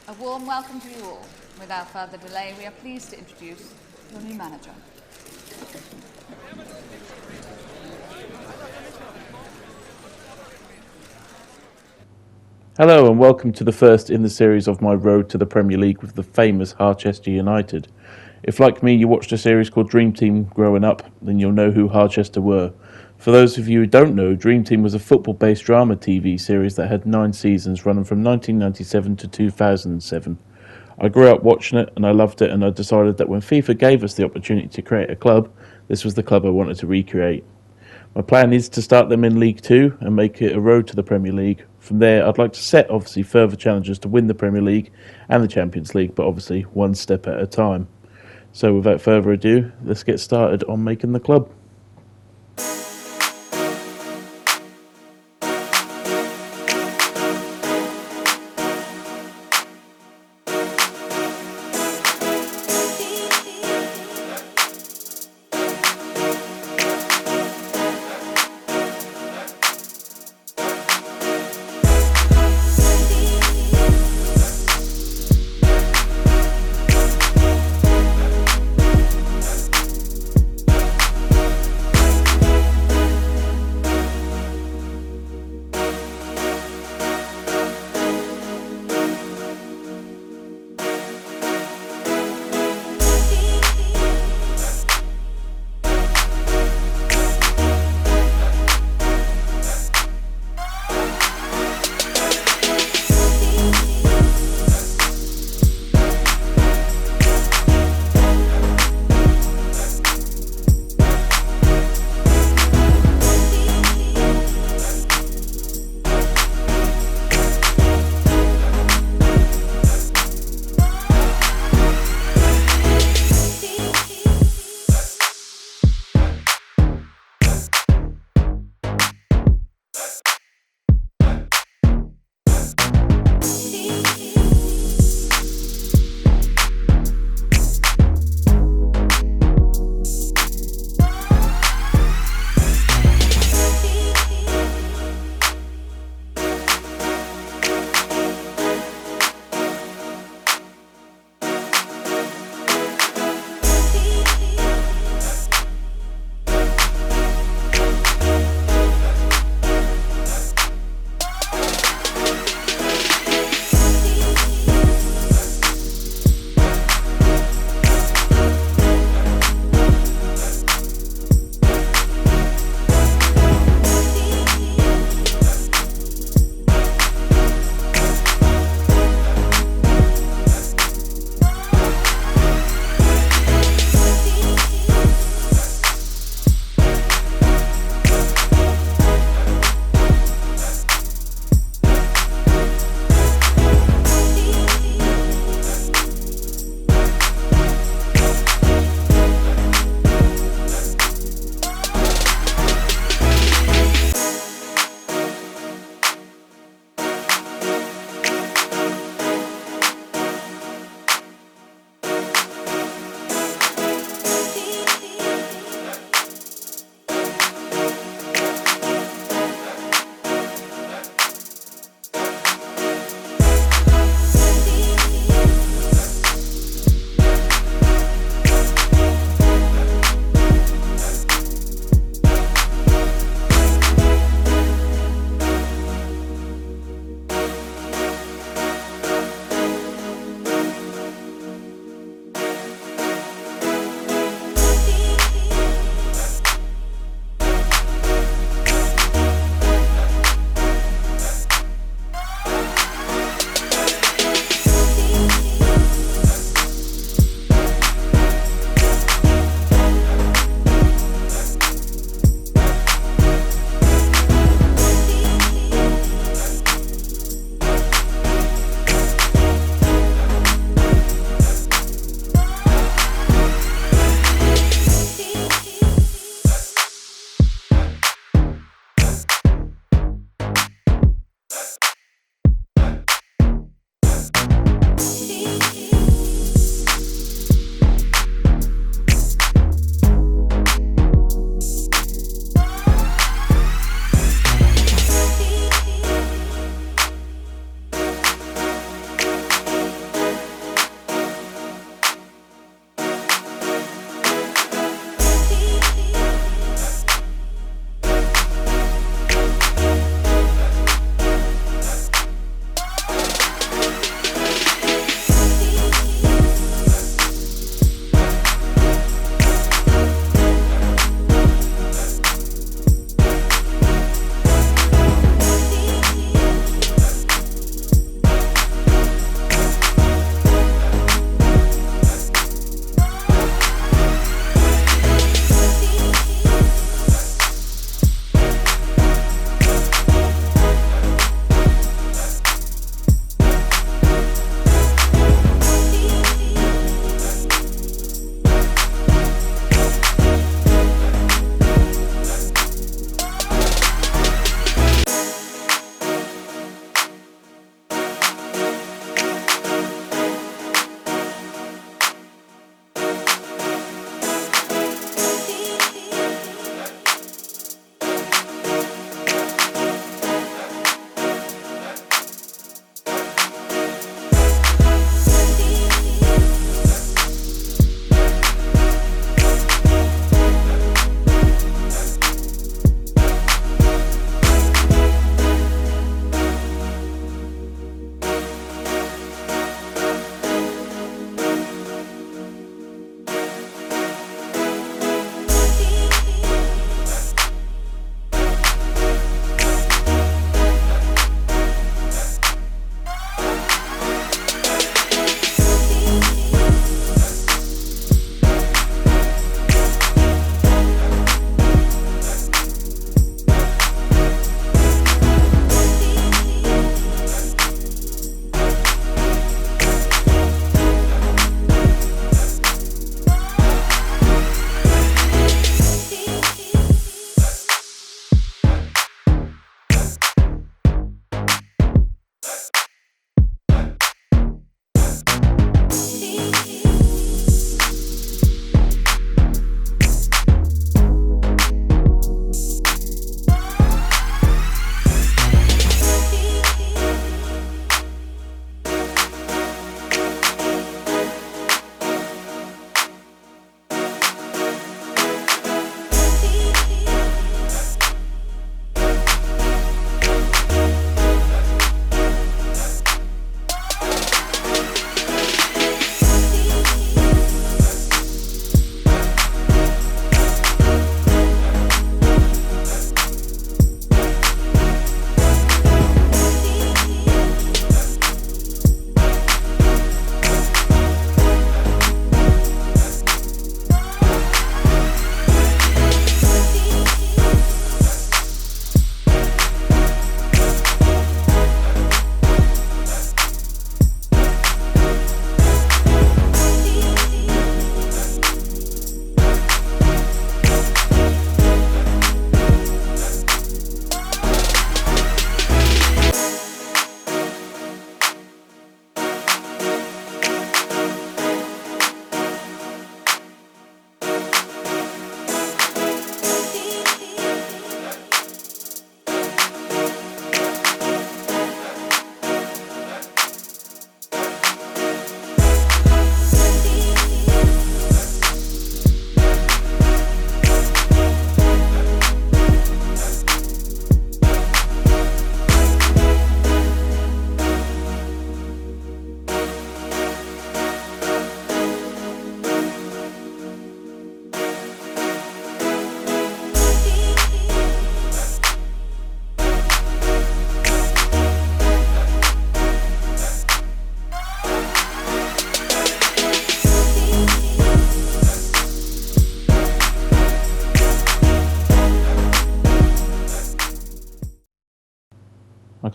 A warm welcome to you all. Without further delay, we are pleased to introduce your new manager. Hello and welcome to the first in the series of my road to the Premier League with the famous Harchester United. If, like me, you watched a series called Dream Team growing up, then you'll know who Harchester were. For those of you who don't know, Dream Team was a football-based drama TV series that had 9 seasons running from 1997 to 2007. I grew up watching it and I loved it, and I decided that when FIFA gave us the opportunity to create a club, this was the club I wanted to recreate. My plan is to start them in League 2 and make it a road to the Premier League. From there, I'd like to set, obviously, further challenges to win the Premier League and the Champions League, but obviously one step at a time. So without further ado, let's get started on making the club.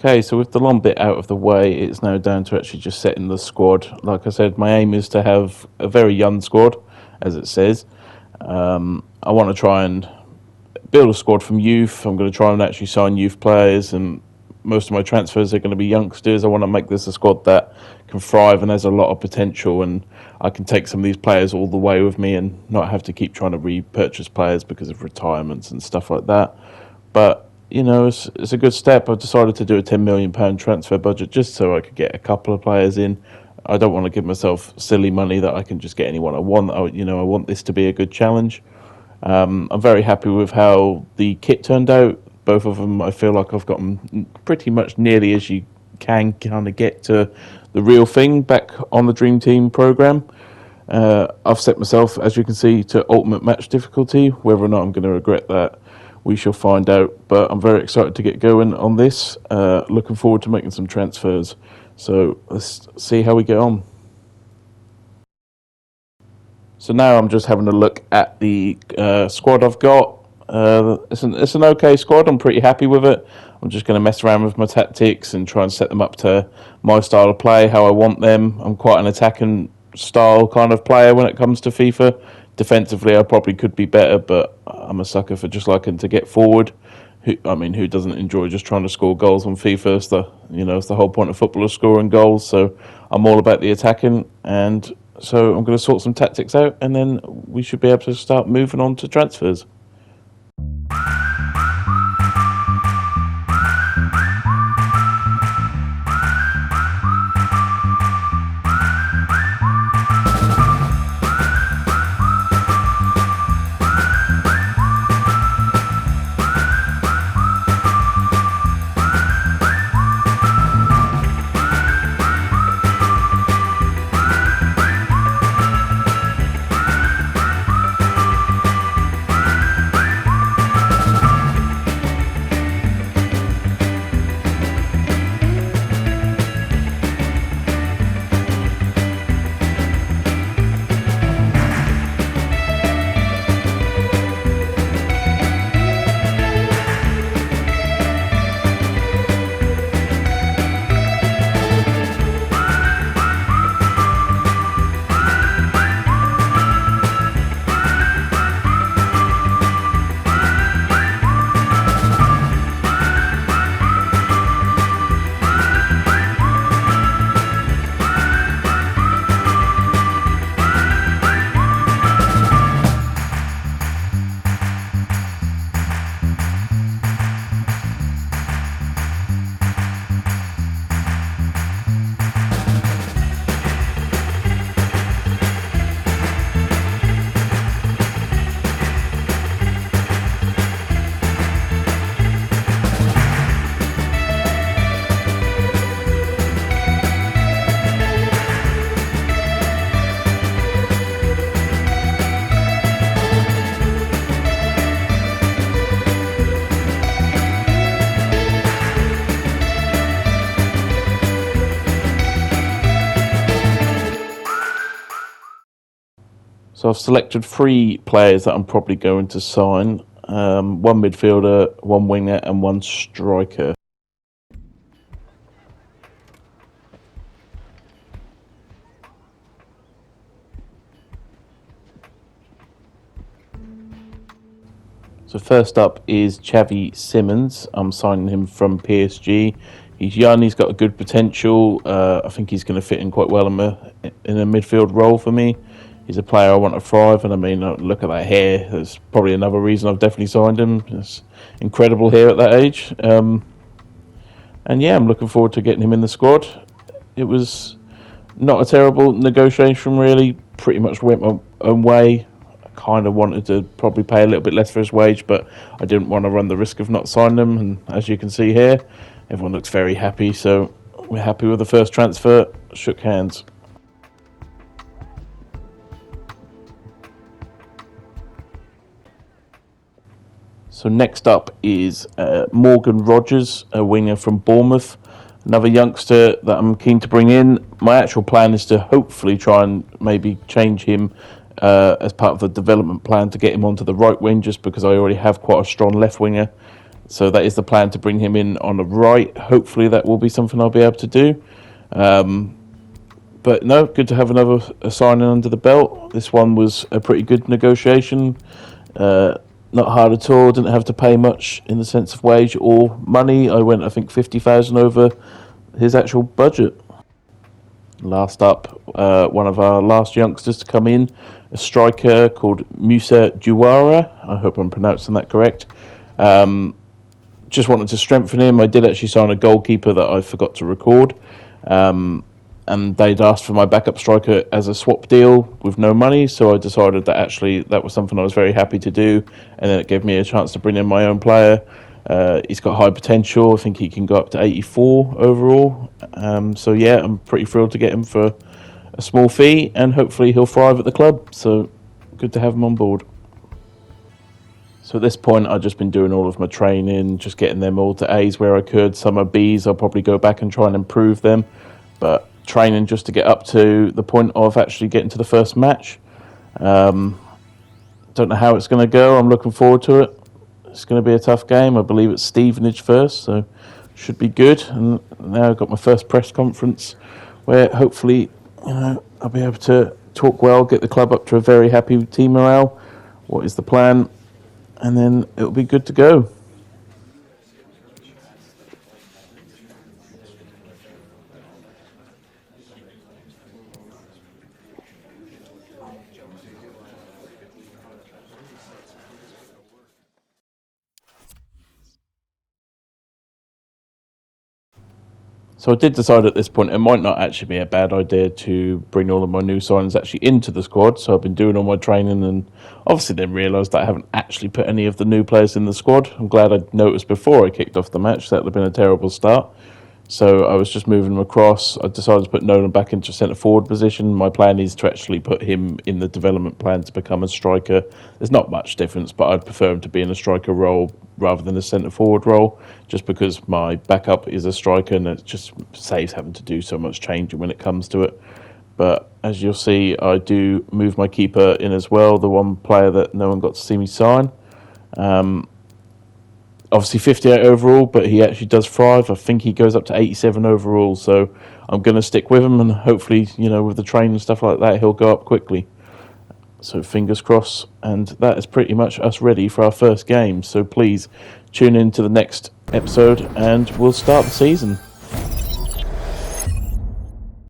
Okay, so with the long bit out of the way, it's now down to actually just setting the squad. Like I said, my aim is to have a very young squad, as it says. I want to try and build a squad from youth. I'm going to try and actually sign youth players, and most of my transfers are going to be youngsters. I want to make this a squad that can thrive and has a lot of potential, and I can take some of these players all the way with me and not have to keep trying to repurchase players because of retirements and stuff like that. But it's a good step. I've decided to do a £10 million transfer budget just so I could get a couple of players in. I don't want to give myself silly money that I can just get anyone I want. I want this to be a good challenge. I'm very happy with how the kit turned out. Both of them, I feel like I've gotten pretty much nearly as you can kind of get to the real thing back on the Dream Team program. I've set myself, as you can see, to ultimate match difficulty. Whether or not I'm going to regret that, we shall find out. But I'm very excited to get going on this. Looking forward to making some transfers. So let's see how we get on. So now I'm just having a look at the squad I've got. It's an okay squad. I'm pretty happy with it. I'm just going to mess around with my tactics and try and set them up to my style of play, how I want them. I'm quite an attacking style kind of player when it comes to FIFA. Defensively, I probably could be better, but I'm a sucker for just liking to get forward. Who doesn't enjoy just trying to score goals on FIFA? It's the whole point of football is scoring goals. So I'm all about the attacking, and so I'm going to sort some tactics out, and then we should be able to start moving on to transfers. So I've selected 3 players that I'm probably going to sign. One midfielder, one winger, and one striker. So first up is Xavi Simons. I'm signing him from PSG. He's young, he's got a good potential. I think he's going to fit in quite well in a midfield role for me. He's a player I want to thrive, and look at that hair. There's probably another reason I've definitely signed him. It's incredible hair at that age. I'm looking forward to getting him in the squad. It was not a terrible negotiation, really. Pretty much went my own way. I kind of wanted to probably pay a little bit less for his wage, but I didn't want to run the risk of not signing him. And as you can see here, everyone looks very happy. So we're happy with the first transfer. Shook hands. So next up is Morgan Rogers, a winger from Bournemouth. Another youngster that I'm keen to bring in. My actual plan is to hopefully try and maybe change him as part of the development plan to get him onto the right wing, just because I already have quite a strong left winger. So that is the plan, to bring him in on the right. Hopefully that will be something I'll be able to do. But no, good to have another signing under the belt. This one was a pretty good negotiation. Not hard at all. Didn't have to pay much in the sense of wage or money. I went, I think, 50,000 over his actual budget. Last up, one of our last youngsters to come in, a striker called Musa Juwara. I hope I'm pronouncing that correct. Just wanted to strengthen him. I did actually sign a goalkeeper that I forgot to record. And they'd asked for my backup striker as a swap deal with no money, so I decided that actually that was something I was very happy to do, and then it gave me a chance to bring in my own player. He's got high potential. I think he can go up to 84 overall. So yeah, I'm pretty thrilled to get him for a small fee, and hopefully he'll thrive at the club. So good to have him on board. So at this point, I've just been doing all of my training, just getting them all to A's where I could. Some are B's. I'll probably go back and try and improve them, but training just to get up to the point of actually getting to the first match. Don't know how it's going to go. I'm looking forward to it. It's going to be a tough game. I believe it's Stevenage first, so should be good. And now I've got my first press conference where hopefully, I'll be able to talk well, get the club up to a very happy team morale. What is the plan? And then it'll be good to go. So I did decide at this point it might not actually be a bad idea to bring all of my new signings actually into the squad. So I've been doing all my training, and obviously then realised that I haven't actually put any of the new players in the squad. I'm glad I'd noticed before I kicked off the match. That would have been a terrible start. So I was just moving him across. I decided to put Nolan back into centre forward position. My plan is to actually put him in the development plan to become a striker. There's not much difference, but I'd prefer him to be in a striker role rather than a centre forward role, just because my backup is a striker and it just saves having to do so much changing when it comes to it. But as you'll see, I do move my keeper in as well, the one player that no one got to see me sign. Obviously 58 overall, but he actually does thrive. I think he goes up to 87 overall, so I'm going to stick with him, and hopefully, with the training and stuff like that, he'll go up quickly. So fingers crossed, and that is pretty much us ready for our first game. So please tune in to the next episode, and we'll start the season.